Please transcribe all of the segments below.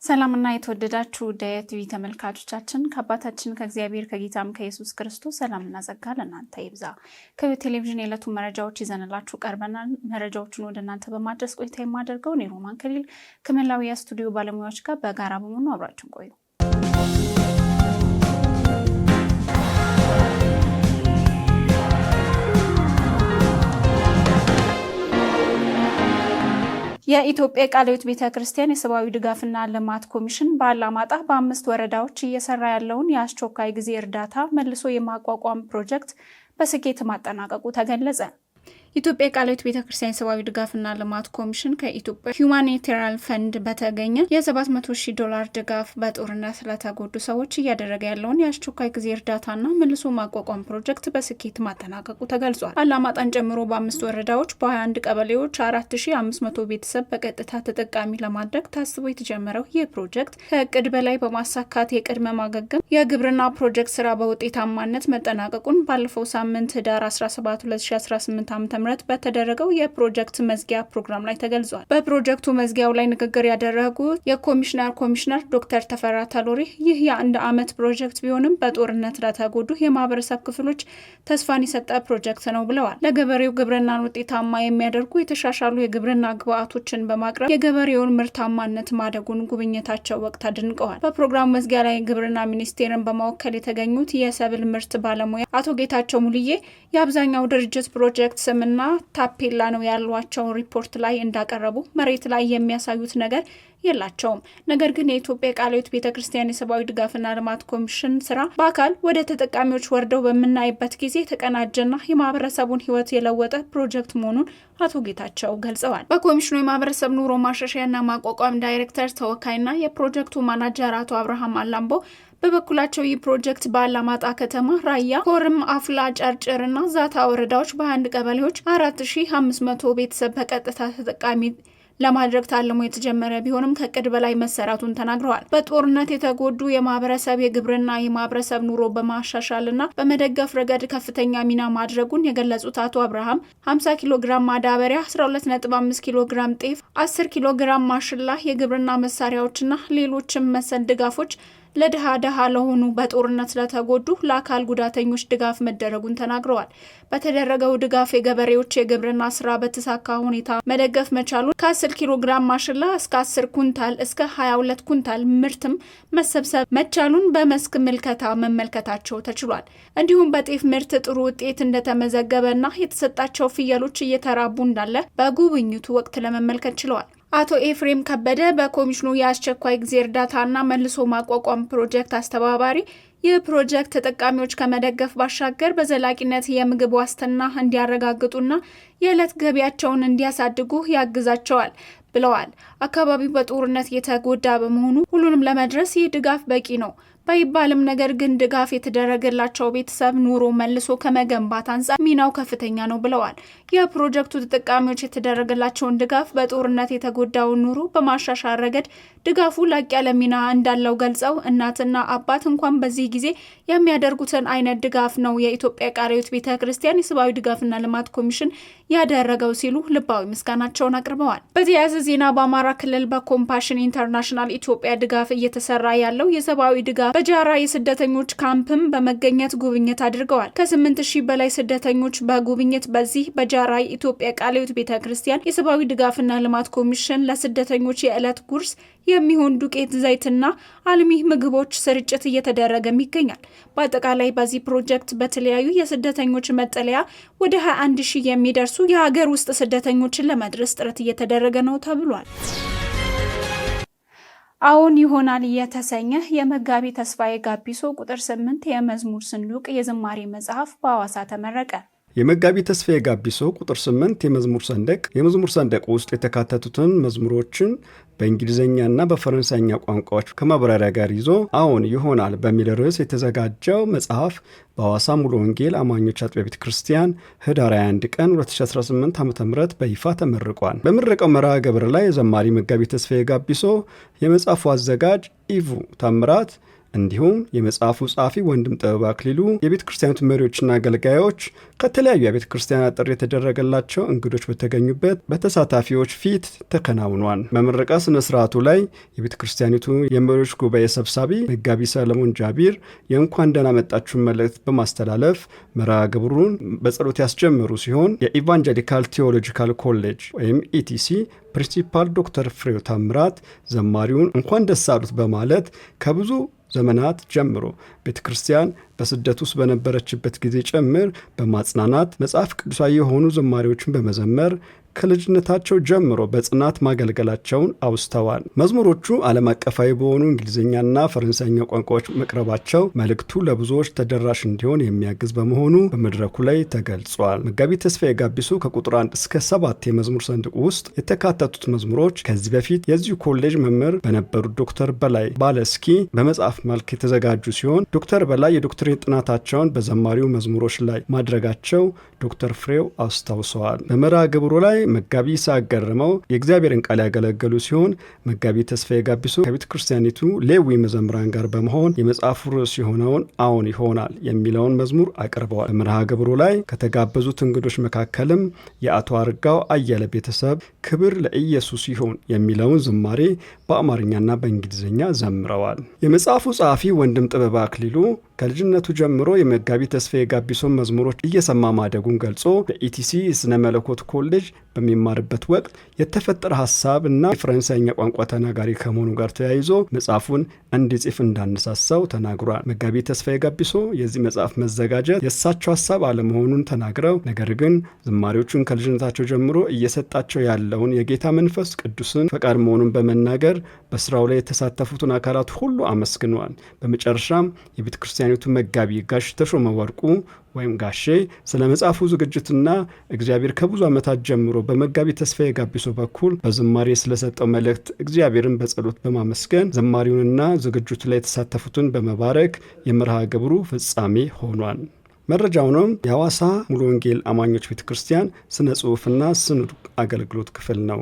ሰላምና የተወደዳችሁ ዳይቲቪ ተመልካቾቻችን ከአባታችን ከእግዚአብሔር ከጌታም ከኢየሱስ ክርስቶስ ሰላምና ጸጋ ለእናንተ ይብዛ። ከቴሌቪዥን የዕለቱ መረጃዎች ይዘንላችሁ ቀርበናል። መረጃዎቹን ወደ እናንተ በማድረስ ቆይታ የማደርገው እኔ ሮማን ከሊል ከመላው የስቱዲዮ ባለሙያዎች ጋር በጋራ በመሆኑ አብራችሁን ቆዩ። የኢትዮጵያ ቃለ ሕይወት ቤተክርስቲያን የሰብአዊ ድጋፍና ልማት ኮሚሽን በአላማጣ በ5 ወረዳዎች እየሰራ ያለውን የአስቸኳይ ጊዜ እርዳታ መልሶ የማቋቋም ፕሮጀክት በስኬት ማጠናቀቁ ተገለጸ። ኢትዮጵያ ቃለ ሕይወት ቤተክርስቲያን የሰብአዊ ድጋፍና ልማት ኮሚሽን ከኢትዮጵያ ሁማኒታሪያን ፈንድ በተገኘ የ$700,000 ድጋፍ በጦርነት ለተጎዱ ሰዎች እያደረገ ያለውን የአስቸኳይ ጊዜ እርዳታና መልሶ ማቋቋም ፕሮጀክት በስኬት ማጠናቀቁ ተገልጿል። አላማጣን ጨምሮ በ5 ወረዳዎች በ21 ቀበሌዎች 4500 ቤተሰብ በቀጥታ ተጠቃሚ ለማድረግ ታስቦ የተጀመረው ይህ ፕሮጀክት ከእቅድ በላይ በማሳካት የቅድመ ማገገም የግብርና ፕሮጀክት ስራ በውጤታማነት መጠናቀቁን ባለፈው ሳምንት ህዳር 17 2018 ዓ.ም በተደረገው የፕሮጀክት መዝጊያ ፕሮግራም ላይ ተገልጿል። በፕሮጀክቱ መዝጊያው ላይ ንግግር ያደረጉት ኮሚሽነር ዶክተር ተፈራ ተሎሪ ይህ የአንድ ዓመት ፕሮጀክት ቢሆንም በጦርነት ለተጎዱ የማህበረሰብ ክፍሎች ተስፋን የሰጠ ፕሮጀክት ነው ብለዋል። ለገበሬው ግብርናን ውጤታማ የሚያደርጉ የተሻሻሉ የግብርና ግብዓቶችን በማቅረብ የገበሬውን ምርታማነት ማደጉን ጉብኝታቸው ወቅት አድንቀዋል። በፕሮግራሙ መዝጊያ ላይ ግብርና ሚኒስቴርን በመወከል የተገኙት የሰብል ምርት ባለሙያ አቶ ጌታቸው ሙልዬ የአብዛኛው ድርጅት ፕሮጀክት ስምና ታፔላ ነው ያሏቸው ሪፖርት ላይ እንዳቀረቡ መሬት ላይ የሚያሳዩት ነገር የላቸውም። ነገር ግን የኢትዮጵያ ቃለ ሕይወት ቤተክርስቲያን የሰብአዊ ድጋፍና ልማት ኮሚሽን ስራ በአካል ወደ ተጠቃሚዎች ወርደው በምናይበት ጊዜ ተቀናጀና የማህበረሰቡን ህይወት የለወጠ ፕሮጀክት መሆኑን አቶ ጌታቸው ገልጸዋል። በኮሚሽኑ የማህበረሰብ ኑሮ ማሻሻያና ማቋቋም ዳይሬክተር ተወካይና የፕሮጀክቱ ማናጀር አቶ አብርሃም አላምቦ በበኩላቸው ይህ ፕሮጀክት በአላማጣ ከተማ፣ ራያ፣ ኮርም፣ አፍላ፣ ጨርጨርና ዛታ ወረዳዎች በ21 ቀበሌዎች 4500 ቤተሰብ በቀጥታ ተጠቃሚ ለማድረግ ታልሞ የተጀመረ ቢሆንም ከቅድ በላይ መሰራቱን ተናግረዋል። በጦርነት የተጎዱ የማህበረሰብ የግብርና የማህበረሰብ ኑሮ በማሻሻልና በመደገፍ ረገድ ከፍተኛ ሚና ማድረጉን የገለጹት አቶ አብርሃም 50 ኪሎ ግራም ማዳበሪያ፣ 12.5 ኪሎ ግራም ጤፍ፣ 10 ኪሎ ግራም ማሽላ፣ የግብርና መሳሪያዎችና ሌሎችም መሰል ድጋፎች ለድሃ ለሆኑ በጦርነት ለተጎዱ ለአካል ጉዳተኞች ድጋፍ መደረጉን ተናግረዋል። በተደረገው ድጋፍ የገበሬዎች የግብርና ስራ በተሳካ ሁኔታ መደገፍ መቻሉን ከ10 ኪሎ ግራም ማሽላ እስከ 10 ኩንታል እስከ 22 ኩንታል ምርትም መሰብሰብ መቻሉን በመስክ ምልከታ መመልከታቸው ተችሏል። እንዲሁም በጤፍ ምርት ጥሩ ውጤት እንደተመዘገበና የተሰጣቸው ፍየሎች እየተራቡ እንዳለ በጉብኝቱ ወቅት ለመመልከት ችለዋል። አቶ ኤፍሬም ከበደ በኮሚሽኑ የአስቸኳይ ጊዜ እርዳታና መልሶ ማቋቋም ፕሮጀክት አስተባባሪ ይህ ፕሮጀክት ተጠቃሚዎች ከመደገፍ ባሻገር በዘላቂነት የምግብ ዋስትና እንዲያረጋግጡና የዕለት ገቢያቸውን እንዲያሳድጉ ያግዛቸዋል ብለዋል። አካባቢው በጦርነት የተጎዳ በመሆኑ ሁሉንም ለመድረስ ይህ ድጋፍ በቂ ነው ባይባልም ነገር ግን ድጋፍ የተደረገላቸው ቤተሰብ ኑሮ መልሶ ከመገንባት አንጻር ሚናው ከፍተኛ ነው ብለዋል። የፕሮጀክቱ ተጠቃሚዎች የተደረገላቸውን ድጋፍ በጦርነት የተጎዳውን ኑሮ በማሻሻል ረገድ ድጋፉ ላቅ ያለ ሚና እንዳለው ገልጸው እናትና አባት እንኳን በዚህ ጊዜ የሚያደርጉትን አይነት ድጋፍ ነው የኢትዮጵያ ቃለ ሕይወት ቤተክርስቲያን የሰብአዊ ድጋፍና ልማት ኮሚሽን ያደረገው ሲሉ ልባዊ ምስጋናቸውን አቅርበዋል። በተያያዘ ዜና በአማራ ክልል በኮምፓሽን ኢንተርናሽናል ኢትዮጵያ ድጋፍ እየተሰራ ያለው የሰብአዊ ድጋፍ በጃራ የስደተኞች ካምፕም በመገኘት ጉብኝት አድርገዋል። ከ8000 በላይ ስደተኞች በጉብኝት በዚህ በጃራ የኢትዮጵያ ቃለ ሕይወት ቤተክርስቲያን የሰብአዊ ድጋፍና ልማት ኮሚሽን ለስደተኞች የዕለት ጉርስ የሚሆን ዱቄት፣ ዘይትና አልሚ ምግቦች ስርጭት እየተደረገም ይገኛል። በአጠቃላይ በዚህ ፕሮጀክት በተለያዩ የስደተኞች መጠለያ ወደ 21000 የሚደርሱ የሀገር ውስጥ ስደተኞችን ለመድረስ ጥረት እየተደረገ ነው ተብሏል። አሁን ይሆናል የተሰኘ የመጋቢ ተስፋዬ ጋቢሶ ቁጥር 8 የመዝሙር ሰንዱቅ የዝማሬ መጽሐፍ በሐዋሳ ተመረቀ። የመጋቢ ተስፋዬ ጋቢሶ ቁጥር 8 የመዝሙር ሰንደቅ ውስጥ የተካተቱትን መዝሙሮችን በእንግሊዝኛና በፈረንሳይኛ ቋንቋዎች ከማብራሪያ ጋር ይዞ አሁን ይሆናል በሚል ርዕስ የተዘጋጀው መጽሐፍ በሐዋሳ ሙሉ ወንጌል አማኞች አጥቢያ ቤተ ክርስቲያን ህዳር 21 ቀን 2018 ዓ.ም በይፋ ተመርቋል። በምረቃው መርሃ ግብር ላይ ዘማሪ መጋቢ ተስፋዬ ጋቢሶ፣ የመጽሐፉ አዘጋጅ ኢቭ ታምራት እንዲሁም የመጽሐፉ ጸሐፊ ወንድም ጥበብ አክሊሉ፣ የቤተ ክርስቲያኒቱ መሪዎችና አገልጋዮች፣ ከተለያዩ የቤተ ክርስቲያናት ጥሪ የተደረገላቸው እንግዶች በተገኙበት በተሳታፊዎች ፊት ተከናውኗል። በምረቃ ስነ ስርዓቱ ላይ የቤተ ክርስቲያኒቱ የመሪዎች ጉባኤ ሰብሳቢ መጋቢ ሰለሞን ጃቢር የእንኳን ደህና መጣችሁ መልእክት በማስተላለፍ መርሃ ግብሩን በጸሎት ያስጀመሩ ሲሆን የኢቫንጀሊካል ቴዎሎጂካል ኮሌጅ ወይም ኢቲሲ ፕሪንሲፓል ዶክተር ፍሬው ታምራት ዘማሪውን እንኳን ደስ አሉት በማለት ከብዙ ዘመናት ጀምሮ ቤተ ክርስቲያን በስደት ውስጥ በነበረችበት ጊዜ ጭምር በማጽናናት መጽሐፍ ቅዱሳዊ የሆኑ ዝማሬዎችን በመዘመር ከልጅነታቸው ጀምሮ በጽናት ማገልገላቸውን አውስተዋል። መዝሙሮቹ ዓለም አቀፋዊ በሆኑ እንግሊዝኛና ፈረንሳይኛ ቋንቋዎች መቅረባቸው መልእክቱ ለብዙዎች ተደራሽ እንዲሆን የሚያግዝ በመሆኑ በመድረኩ ላይ ተገልጿል። መጋቢ ተስፋዬ ጋቢሶ ከቁጥር 1 እስከ 7 የመዝሙር ሰንዱቅ ውስጥ የተካተቱት መዝሙሮች ከዚህ በፊት የዚሁ ኮሌጅ መምህር በነበሩት ዶክተር በላይ ባለስኪ በመጽሐፍ መልክ የተዘጋጁ ሲሆን ዶክተር በላይ የዶክትሬት ጥናታቸውን በዘማሪው መዝሙሮች ላይ ማድረጋቸው ዶክተር ፍሬው አስታውሰዋል። በመርሃ ግብሩ ላይ መጋቢ ይስሐቅ ገረመው የእግዚአብሔርን ቃል ያገለገሉ ሲሆን መጋቢ ተስፋዬ ጋቢሶ ከቤተ ክርስቲያኒቱ ሌዊ መዘምራን ጋር በመሆን የመጽሐፉ ርዕስ የሆነውን አዎን ይሆናል የሚለውን መዝሙር አቅርበዋል። በመርሃ ግብሩ ላይ ከተጋበዙት እንግዶች መካከልም የአቶ አርጋው አየለ ቤተሰብ ክብር ለኢየሱስ ይሁን የሚለውን ዝማሬ በአማርኛና በእንግሊዝኛ ዘምረዋል። የመጽሐፉ ጸሐፊ ወንድም ጥበብ አክሊሉ ከልጅነቱ ጀምሮ የመጋቢ ተስፋዬ ጋቢሶን መዝሙሮች እየሰማ ማደጉን ገልጾ በኢቲሲ የሥነ መለኮት ኮሌጅ በሚማርበት ወቅት የተፈጠረ ሀሳብ እና የፈረንሳይኛ ቋንቋ ተናጋሪ ከመሆኑ ጋር ተያይዞ መጽሐፉን እንዲጽፍ እንዳነሳሳው ተናግሯል። መጋቢ ተስፋዬ ጋቢሶ የዚህ መጽሐፍ መዘጋጀት የእሳቸው ሀሳብ አለመሆኑን ተናግረው ነገር ግን ዝማሬዎቹን ከልጅነታቸው ጀምሮ እየሰጣቸው ያለውን የጌታ መንፈስ ቅዱስን ፈቃድ መሆኑን በመናገር በስራው ላይ የተሳተፉትን አካላት ሁሉ አመስግነዋል። በመጨረሻም የቤተ ክርስቲያኒቱ መጋቢ ጋሽ ተሾመ ወርቁ ወይም ጋሼ ስለ መጽሐፉ ዝግጅትና እግዚአብሔር ከብዙ ዓመታት ጀምሮ በመጋቢ ተስፋዬ ጋቢሶ በኩል በዝማሬ ስለሰጠው መልእክት እግዚአብሔርን በጸሎት በማመስገን ዝማሬውንና ዝግጅቱ ላይ የተሳተፉትን በመባረክ የመርሃ ግብሩ ፍጻሜ ሆኗል። መረጃውንም የሐዋሳ ሙሉ ወንጌል አማኞች ቤተ ክርስቲያን ስነ ጽሑፍና ስኑድ አገልግሎት ክፍል ነው።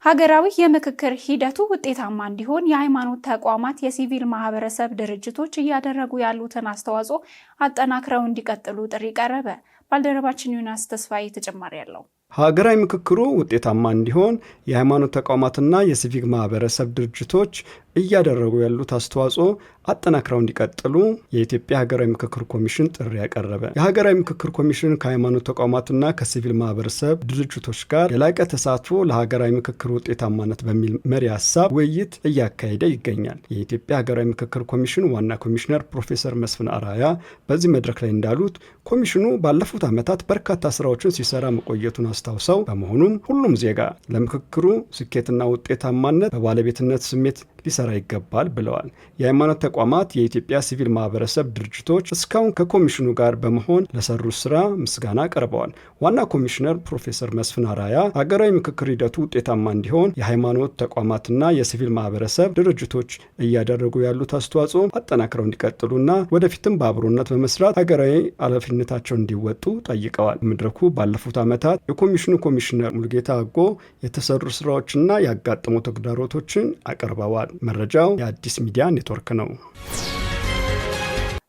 ሀገራዊ የምክክር ሂደቱ ውጤታማ እንዲሆን የሃይማኖት ተቋማት፣ የሲቪል ማህበረሰብ ድርጅቶች እያደረጉ ያሉትን አስተዋጽኦ አጠናክረው እንዲቀጥሉ ጥሪ ቀረበ። ባልደረባችን ዮናስ ተስፋዬ ተጨማሪ ያለው ሀገራዊ ምክክሩ ውጤታማ እንዲሆን የሃይማኖት ተቋማትና የሲቪክ ማህበረሰብ ድርጅቶች እያደረጉ ያሉት አስተዋጽኦ አጠናክረው እንዲቀጥሉ የኢትዮጵያ ሀገራዊ ምክክር ኮሚሽን ጥሪ ያቀረበ። የሀገራዊ ምክክር ኮሚሽን ከሃይማኖት ተቋማትና ከሲቪል ማህበረሰብ ድርጅቶች ጋር የላቀ ተሳትፎ ለሀገራዊ ምክክር ውጤታማነት በሚል መሪ ሀሳብ ውይይት እያካሄደ ይገኛል። የኢትዮጵያ ሀገራዊ ምክክር ኮሚሽን ዋና ኮሚሽነር ፕሮፌሰር መስፍን አራያ በዚህ መድረክ ላይ እንዳሉት ኮሚሽኑ ባለፉት ዓመታት በርካታ ስራዎችን ሲሰራ መቆየቱን አስታውሰው በመሆኑም ሁሉም ዜጋ ለምክክሩ ስኬትና ውጤታማነት በባለቤትነት ስሜት ሊሰራ ይገባል ብለዋል። የሃይማኖት ተቋማት፣ የኢትዮጵያ ሲቪል ማህበረሰብ ድርጅቶች እስካሁን ከኮሚሽኑ ጋር በመሆን ለሰሩት ስራ ምስጋና ቀርበዋል። ዋና ኮሚሽነር ፕሮፌሰር መስፍን አራያ ሀገራዊ ምክክር ሂደቱ ውጤታማ እንዲሆን የሃይማኖት ተቋማትና የሲቪል ማህበረሰብ ድርጅቶች እያደረጉ ያሉት አስተዋጽኦ አጠናክረው እንዲቀጥሉና ወደፊትም በአብሮነት በመስራት ሀገራዊ ኃላፊነታቸውን እንዲወጡ ጠይቀዋል። መድረኩ ባለፉት ዓመታት የኮሚሽኑ ኮሚሽነር ሙሉጌታ አጎ የተሰሩ ስራዎችና ያጋጠሙ ተግዳሮቶችን አቅርበዋል። መረጃው የአዲስ ሚዲያ ኔትወርክ ነው።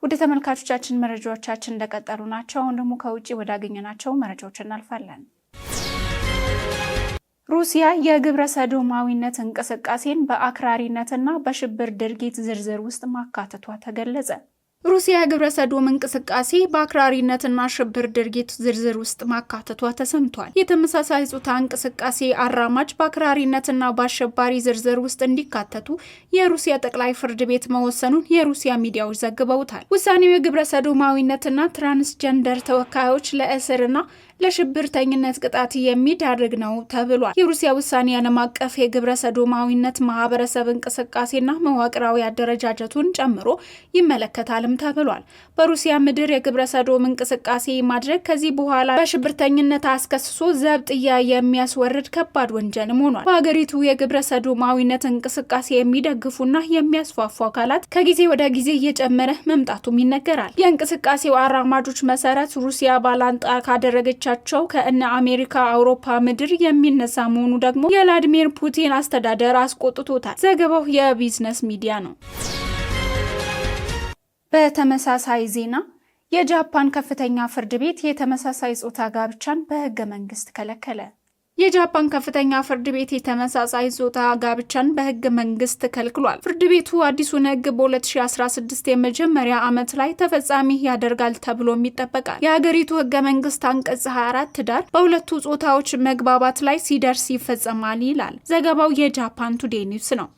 ወደ ተመልካቾቻችን መረጃዎቻችን እንደቀጠሉ ናቸው። አሁን ደግሞ ከውጪ ወዳገኘናቸው መረጃዎች እናልፋለን። ሩሲያ የግብረ ሰዶማዊነት እንቅስቃሴን በአክራሪነትና በሽብር ድርጊት ዝርዝር ውስጥ ማካተቷ ተገለጸ። ሩሲያ የግብረ ሰዶም እንቅስቃሴ በአክራሪነትና ሽብር ድርጊት ዝርዝር ውስጥ ማካተቷ ተሰምቷል። የተመሳሳይ ጾታ እንቅስቃሴ አራማጅ በአክራሪነትና በአሸባሪ ዝርዝር ውስጥ እንዲካተቱ የሩሲያ ጠቅላይ ፍርድ ቤት መወሰኑን የሩሲያ ሚዲያዎች ዘግበውታል። ውሳኔው የግብረ ሰዶማዊነትና ትራንስጀንደር ተወካዮች ለእስርና ለሽብርተኝነት ቅጣት የሚዳርግ ነው ተብሏል። የሩሲያ ውሳኔ ዓለም አቀፍ የግብረ ሰዶማዊነት ማህበረሰብ እንቅስቃሴና መዋቅራዊ አደረጃጀቱን ጨምሮ ይመለከታልም ተብሏል። በሩሲያ ምድር የግብረ ሰዶም እንቅስቃሴ ማድረግ ከዚህ በኋላ በሽብርተኝነት አስከስሶ ዘብጥያ የሚያስወርድ ከባድ ወንጀልም ሆኗል። በሀገሪቱ የግብረ ሰዶማዊነት እንቅስቃሴ የሚደግፉና የሚያስፋፉ አካላት ከጊዜ ወደ ጊዜ እየጨመረ መምጣቱም ይነገራል። የእንቅስቃሴው አራማጆች መሰረት ሩሲያ ባላንጣ ካደረገቻቸው አጋሮቻቸው ከእነ አሜሪካ አውሮፓ ምድር የሚነሳ መሆኑ ደግሞ የቭላዲሚር ፑቲን አስተዳደር አስቆጥቶታል። ዘገባው የቢዝነስ ሚዲያ ነው። በተመሳሳይ ዜና የጃፓን ከፍተኛ ፍርድ ቤት የተመሳሳይ ጾታ ጋብቻን በሕገ መንግስት ከለከለ። የጃፓን ከፍተኛ ፍርድ ቤት የተመሳሳይ ጾታ ጋብቻን በሕገ መንግስት ከልክሏል። ፍርድ ቤቱ አዲሱን ሕግ በ2016 የመጀመሪያ ዓመት ላይ ተፈጻሚ ያደርጋል ተብሎም ይጠበቃል። የሀገሪቱ ሕገ መንግስት አንቀጽ 24 ትዳር በሁለቱ ጾታዎች መግባባት ላይ ሲደርስ ይፈጸማል ይላል። ዘገባው የጃፓን ቱዴይ ኒውስ ነው።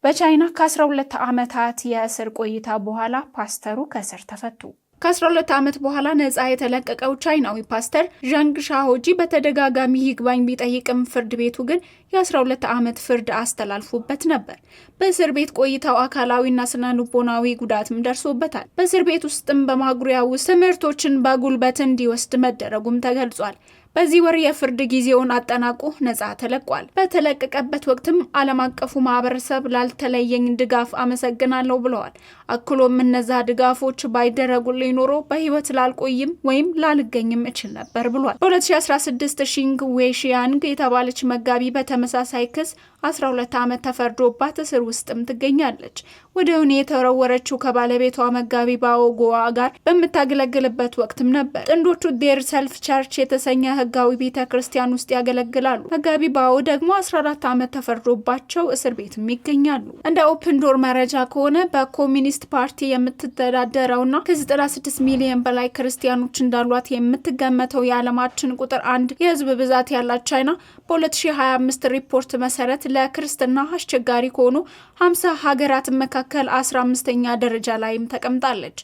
በቻይና ከ12 ዓመታት የእስር ቆይታ በኋላ ፓስተሩ ከእስር ተፈቱ። ከ12 ዓመት በኋላ ነፃ የተለቀቀው ቻይናዊ ፓስተር ዣንግ ሻሆጂ በተደጋጋሚ ይግባኝ ቢጠይቅም ፍርድ ቤቱ ግን የ12 ዓመት ፍርድ አስተላልፎበት ነበር። በእስር ቤት ቆይታው አካላዊና ስነ ልቦናዊ ጉዳትም ደርሶበታል። በእስር ቤት ውስጥም በማጉሪያ ውስጥ ትምህርቶችን በጉልበት እንዲወስድ መደረጉም ተገልጿል። በዚህ ወር የፍርድ ጊዜውን አጠናቆ ነፃ ተለቋል። በተለቀቀበት ወቅትም ዓለም አቀፉ ማህበረሰብ ላልተለየኝ ድጋፍ አመሰግናለሁ ብለዋል። አክሎም እነዛ ድጋፎች ባይደረጉልኝ ኖሮ በህይወት ላልቆይም ወይም ላልገኝም እችል ነበር ብሏል። በ2016 ሺንግ ዌሺያንግ የተባለች መጋቢ በተመሳሳይ ክስ 12 ዓመት ተፈርዶባት እስር ውስጥም ትገኛለች። ወዲያውኑ የተወረወረችው ከባለቤቷ መጋቢ ባኦጎዋ ጋር በምታገለግልበት ወቅትም ነበር። ጥንዶቹ ዴር ሰልፍ ቸርች የተሰኘ ህጋዊ ቤተ ክርስቲያን ውስጥ ያገለግላሉ። መጋቢ ባኦ ደግሞ 14 ዓመት ተፈርዶባቸው እስር ቤትም ይገኛሉ። እንደ ኦፕን ዶር መረጃ ከሆነ በኮሚኒስት ፓርቲ የምትተዳደረውና ከ96 ሚሊዮን በላይ ክርስቲያኖች እንዳሏት የምትገመተው የዓለማችን ቁጥር 1 የህዝብ ብዛት ያላት ቻይና በ2025 ሪፖርት መሰረት ለክርስትና አስቸጋሪ ከሆኑ 50 ሀገራት መካከል 15ኛ ደረጃ ላይም ተቀምጣለች።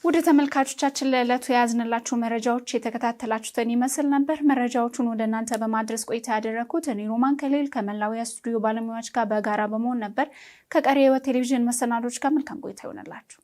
ወደ ተመልካቾቻችን ለዕለቱ ያዝንላችሁ መረጃዎች የተከታተላችሁትን ይመስል ነበር። መረጃዎቹን ወደ እናንተ በማድረስ ቆይታ ያደረኩት እኔ ሮማን ከሌል ከመላው የስቱዲዮ ባለሙያዎች ጋር በጋራ በመሆን ነበር። ከቀሪ የህይወት ቴሌቪዥን መሰናዶች ጋር መልካም ቆይታ ይሆንላችሁ።